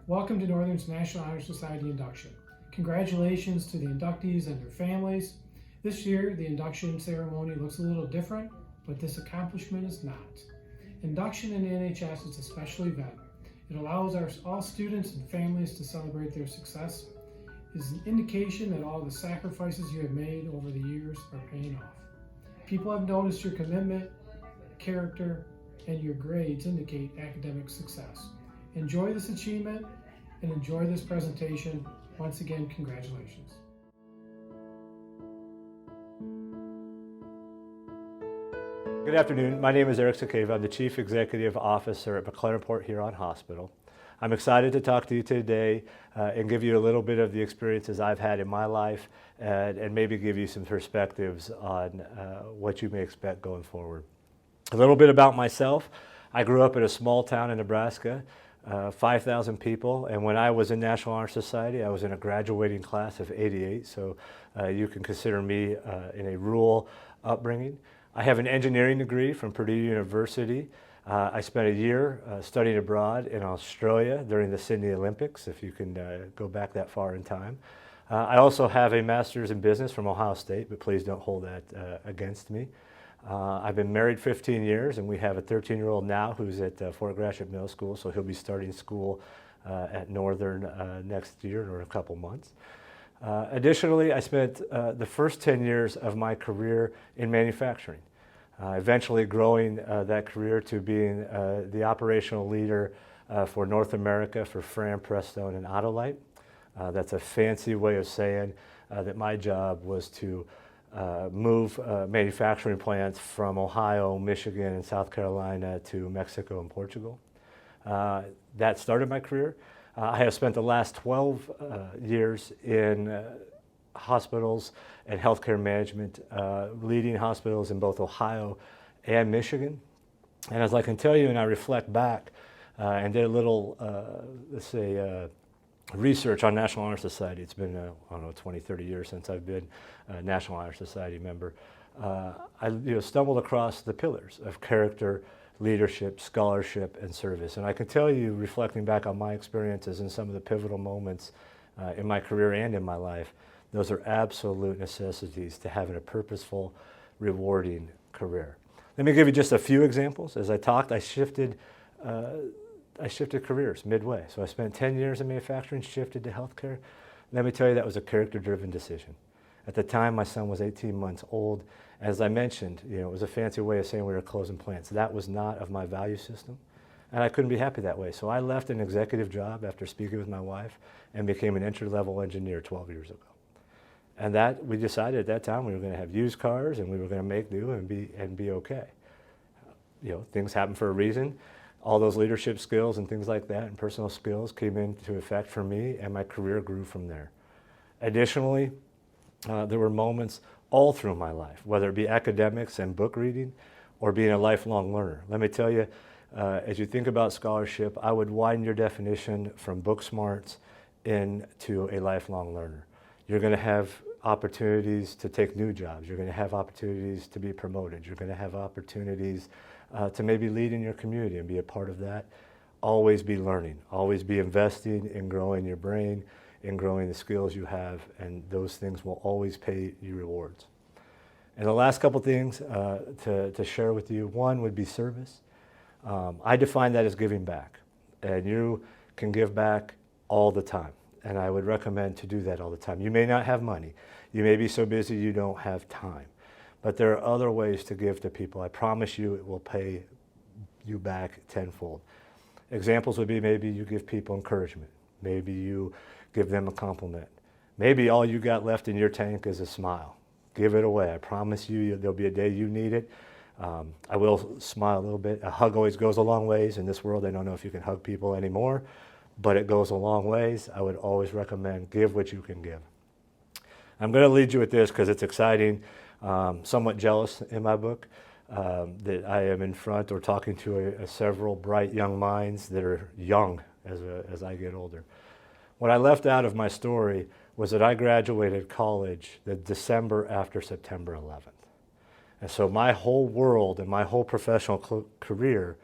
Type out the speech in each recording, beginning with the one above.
Welcome to Northern's National Honor Society induction. Congratulations to the inductees and their families. This year, the induction ceremony looks a little different, but this accomplishment is not. Induction in the NHS is a special event. It allows all students and families to celebrate their success. It is an indication that all the sacrifices you have made over the years are paying off. People have noticed your commitment, character, and your grades indicate academic success. Enjoy this achievement and enjoy this presentation. Once again, congratulations. Good afternoon. My name is Eric Sakeva. I'm the Chief Executive Officer at McLaren Huron Hospital. I'm excited to talk to you today and give you a little bit of the experiences I've had in my life and maybe give you some perspectives on what you may expect going forward. A little bit about myself. I grew up in a small town in Nebraska, 5,000 people, and when I was in National Honor Society, I was in a graduating class of 88, so you can consider me in a rural upbringing. I have an engineering degree from Purdue University. I spent a year studying abroad in Australia during the Sydney Olympics, if you can go back that far in time. I also have a master's in business from Ohio State, but please don't hold that against me. I've been married 15 years, and we have a 13-year-old now who's at Fort Gratiot Middle School, so he'll be starting school at Northern next year or a couple months. Additionally, I spent the first 10 years of my career in manufacturing. Eventually growing that career to being the operational leader for North America for Fram, Prestone, and Autolite. That's a fancy way of saying that my job was to move manufacturing plants from Ohio, Michigan, and South Carolina to Mexico and Portugal. That started my career. I have spent the last 12 years in hospitals and healthcare management, leading hospitals in both Ohio and Michigan. And as I can tell you, and I reflect back and did a little, research on National Honor Society. It's been, 20, 30 years since I've been a National Honor Society member. I stumbled across the pillars of character, leadership, scholarship, and service. And I can tell you, reflecting back on my experiences and some of the pivotal moments in my career and in my life, those are absolute necessities to having a purposeful, rewarding career. Let me give you just a few examples. As I talked, I shifted careers midway. So I spent 10 years in manufacturing, shifted to healthcare. Let me tell you, that was a character-driven decision. At the time, my son was 18 months old. As I mentioned, it was a fancy way of saying we were closing plants. That was not of my value system, and I couldn't be happy that way. So I left an executive job after speaking with my wife and became an entry-level engineer 12 years ago. And that we decided at that time we were going to have used cars and we were going to make do and be okay. Things happen for a reason. All those leadership skills and things like that and personal skills came into effect for me, and my career grew from there. Additionally, there were moments all through my life, whether it be academics and book reading or being a lifelong learner. Let me tell you, as you think about scholarship, I would widen your definition from book smarts into a lifelong learner. You're going to have opportunities to take new jobs. You're going to have opportunities to be promoted. You're going to have opportunities to maybe lead in your community and be a part of that. Always be learning. Always be investing in growing your brain, in growing the skills you have, and those things will always pay you rewards. And the last couple things to share with you, one would be service. I define that as giving back, and you can give back all the time. And I would recommend to do that all the time. You may not have money. You may be so busy you don't have time. But there are other ways to give to people. I promise you it will pay you back tenfold. Examples would be maybe you give people encouragement. Maybe you give them a compliment. Maybe all you got left in your tank is a smile. Give it away. I promise you there'll be a day you need it. I will smile a little bit. A hug always goes a long ways. In this world, I don't know if you can hug people anymore, but it goes a long ways. I would always recommend give what you can give. I'm going to lead you with this because it's exciting. Somewhat jealous in my book that I am in front or talking to several bright young minds that are young as I get older. What I left out of my story was that I graduated college the December after September 11th. And so my whole world and my whole professional career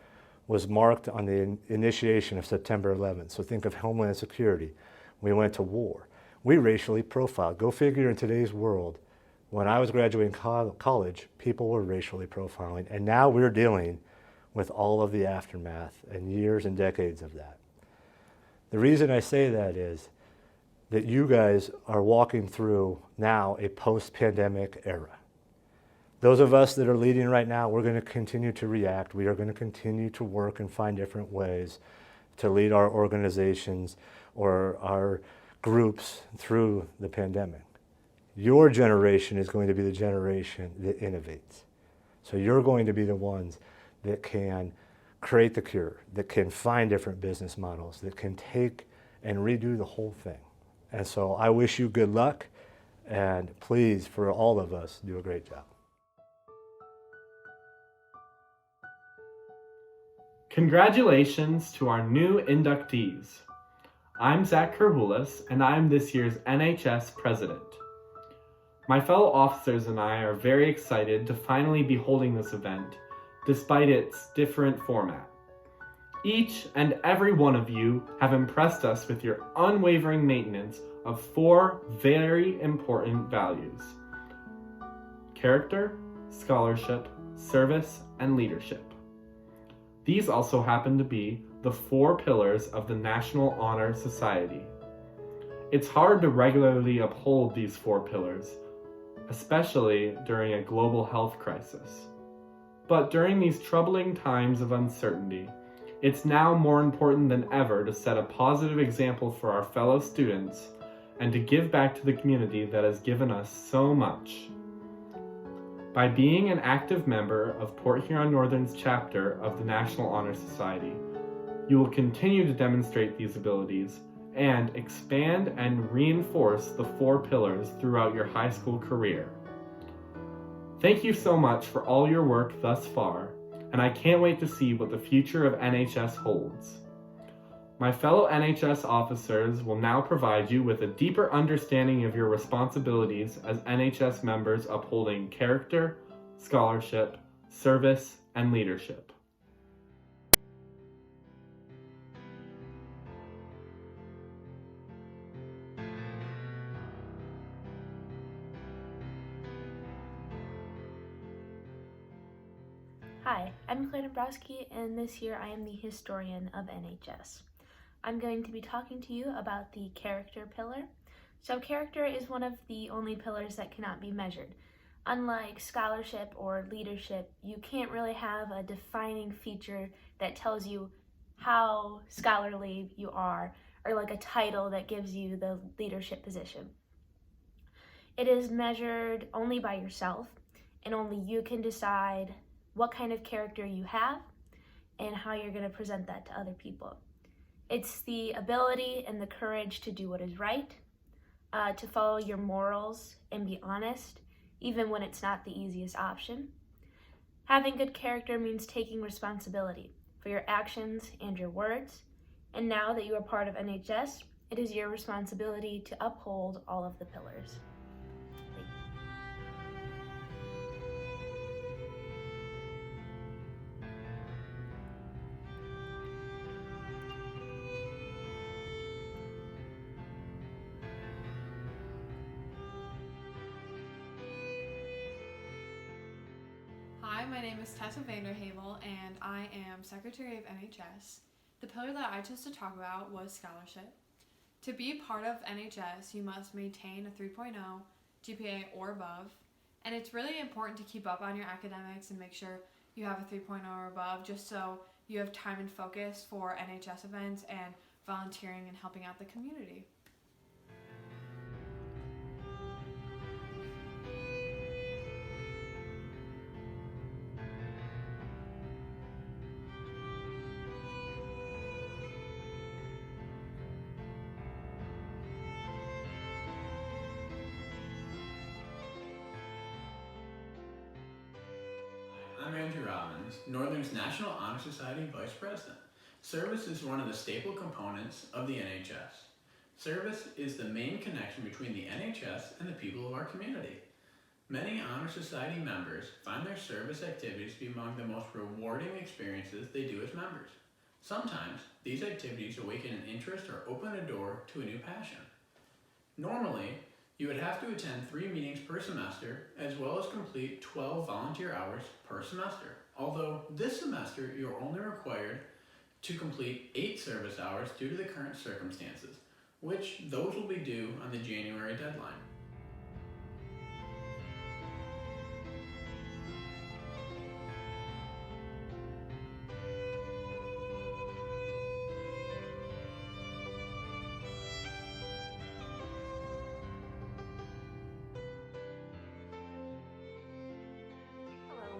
was marked on the initiation of September 11th. So think of Homeland Security. We went to war. We racially profiled. Go figure, in today's world, when I was graduating college, people were racially profiling. And now we're dealing with all of the aftermath and years and decades of that. The reason I say that is that you guys are walking through now a post-pandemic era. Those of us that are leading right now, we're going to continue to react. We are going to continue to work and find different ways to lead our organizations or our groups through the pandemic. Your generation is going to be the generation that innovates. So you're going to be the ones that can create the cure, that can find different business models, that can take and redo the whole thing. And so I wish you good luck, and please, for all of us, do a great job. Congratulations to our new inductees. I'm Zach Kerhulis, and I'm this year's NHS President. My fellow officers and I are very excited to finally be holding this event, despite its different format. Each and every one of you have impressed us with your unwavering maintenance of 4 very important values: character, scholarship, service, and leadership. These also happen to be the 4 pillars of the National Honor Society. It's hard to regularly uphold these 4 pillars, especially during a global health crisis. But during these troubling times of uncertainty, it's now more important than ever to set a positive example for our fellow students and to give back to the community that has given us so much. By being an active member of Port Huron Northern's chapter of the National Honor Society, you will continue to demonstrate these abilities and expand and reinforce the 4 pillars throughout your high school career. Thank you so much for all your work thus far, and I can't wait to see what the future of NHS holds. My fellow NHS officers will now provide you with a deeper understanding of your responsibilities as NHS members upholding character, scholarship, service, and leadership. Hi, I'm Claire Dombrowski, and this year I am the historian of NHS. I'm going to be talking to you about the character pillar. So character is one of the only pillars that cannot be measured. Unlike scholarship or leadership, you can't really have a defining feature that tells you how scholarly you are, or like a title that gives you the leadership position. It is measured only by yourself, and only you can decide what kind of character you have and how you're going to present that to other people. It's the ability and the courage to do what is right, to follow your morals and be honest, even when it's not the easiest option. Having good character means taking responsibility for your actions and your words, and now that you are part of NHS, it is your responsibility to uphold all of the pillars. Hi, my name is Tessa Vanderhavel, and I am Secretary of NHS. The pillar that I chose to talk about was scholarship. To be part of NHS, you must maintain a 3.0 GPA or above, and it's really important to keep up on your academics and make sure you have a 3.0 or above, just so you have time and focus for NHS events and volunteering and helping out the community. I'm Andrew Robbins, Northern's National Honor Society Vice President. Service is one of the staple components of the NHS. Service is the main connection between the NHS and the people of our community. Many Honor Society members find their service activities to be among the most rewarding experiences they do as members. Sometimes, these activities awaken an interest or open a door to a new passion. Normally, you would have to attend 3 meetings per semester, as well as complete 12 volunteer hours per semester. Although this semester, you're only required to complete 8 service hours due to the current circumstances, which those will be due on the January deadline.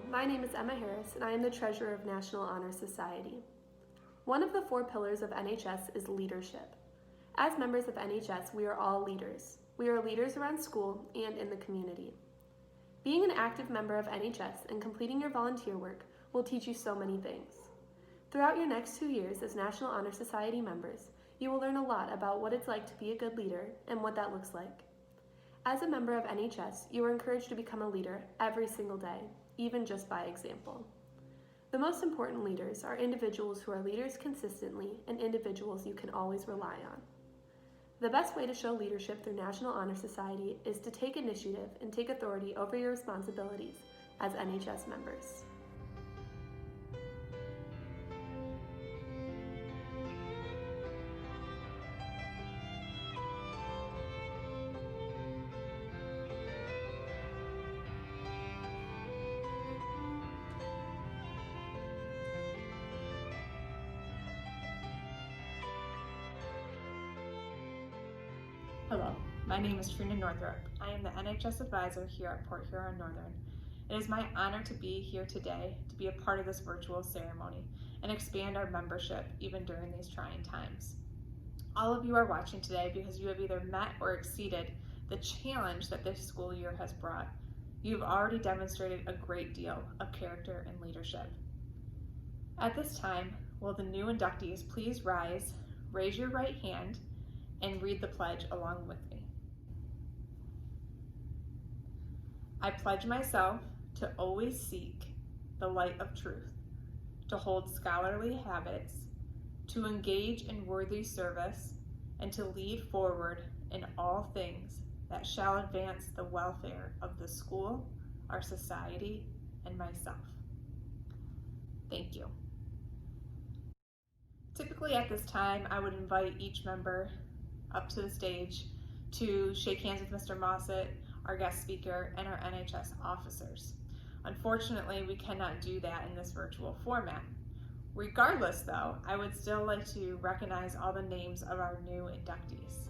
My name is Emma Harris, and I am the Treasurer of National Honor Society. One of the 4 pillars of NHS is leadership. As members of NHS, we are all leaders. We are leaders around school and in the community. Being an active member of NHS and completing your volunteer work will teach you so many things. Throughout your next 2 years as National Honor Society members, you will learn a lot about what it's like to be a good leader and what that looks like. As a member of NHS, you are encouraged to become a leader every single day, even just by example. The most important leaders are individuals who are leaders consistently and individuals you can always rely on. The best way to show leadership through National Honor Society is to take initiative and take authority over your responsibilities as NHS members. Hello, my name is Trina Northrup. I am the NHS advisor here at Port Huron Northern. It is my honor to be here today to be a part of this virtual ceremony and expand our membership even during these trying times. All of you are watching today because you have either met or exceeded the challenge that this school year has brought. You've already demonstrated a great deal of character and leadership. At this time, will the new inductees please rise, raise your right hand, and read the pledge along with me. I pledge myself to always seek the light of truth, to hold scholarly habits, to engage in worthy service, and to lead forward in all things that shall advance the welfare of the school, our society, and myself. Thank you. Typically at this time, I would invite each member up to the stage to shake hands with Mr. Mossett, our guest speaker, and our NHS officers. Unfortunately, we cannot do that in this virtual format. Regardless though, I would still like to recognize all the names of our new inductees.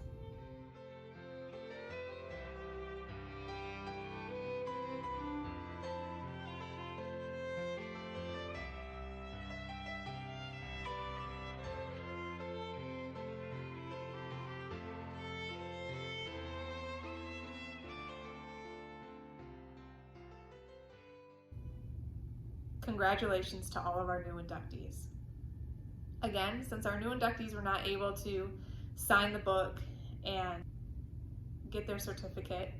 Congratulations to all of our new inductees. Again, since our new inductees were not able to sign the book and get their certificate,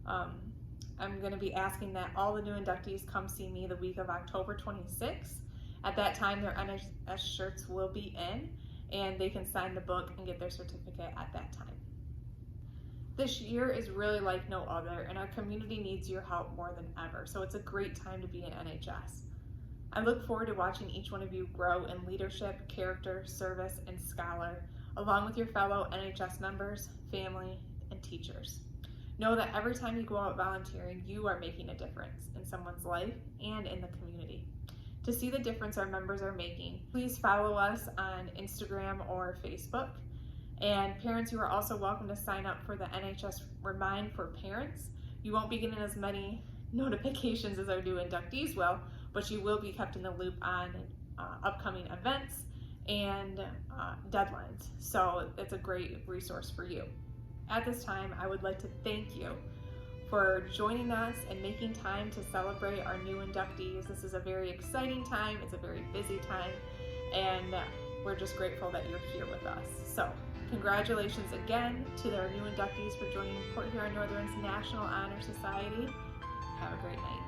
I'm going to be asking that all the new inductees come see me the week of October 26th. At that time, their NHS shirts will be in, and they can sign the book and get their certificate at that time. This year is really like no other, and our community needs your help more than ever, so it's a great time to be in NHS. I look forward to watching each one of you grow in leadership, character, service, and scholar, along with your fellow NHS members, family, and teachers. Know that every time you go out volunteering, you are making a difference in someone's life and in the community. To see the difference our members are making, please follow us on Instagram or Facebook. And parents, you are also welcome to sign up for the NHS Remind for Parents. You won't be getting as many notifications as our new inductees will, but you will be kept in the loop on upcoming events and deadlines. So it's a great resource for you. At this time, I would like to thank you for joining us and making time to celebrate our new inductees. This is a very exciting time, it's a very busy time, and we're just grateful that you're here with us. So congratulations again to our new inductees for joining Port Huron Northern's National Honor Society. Have a great night.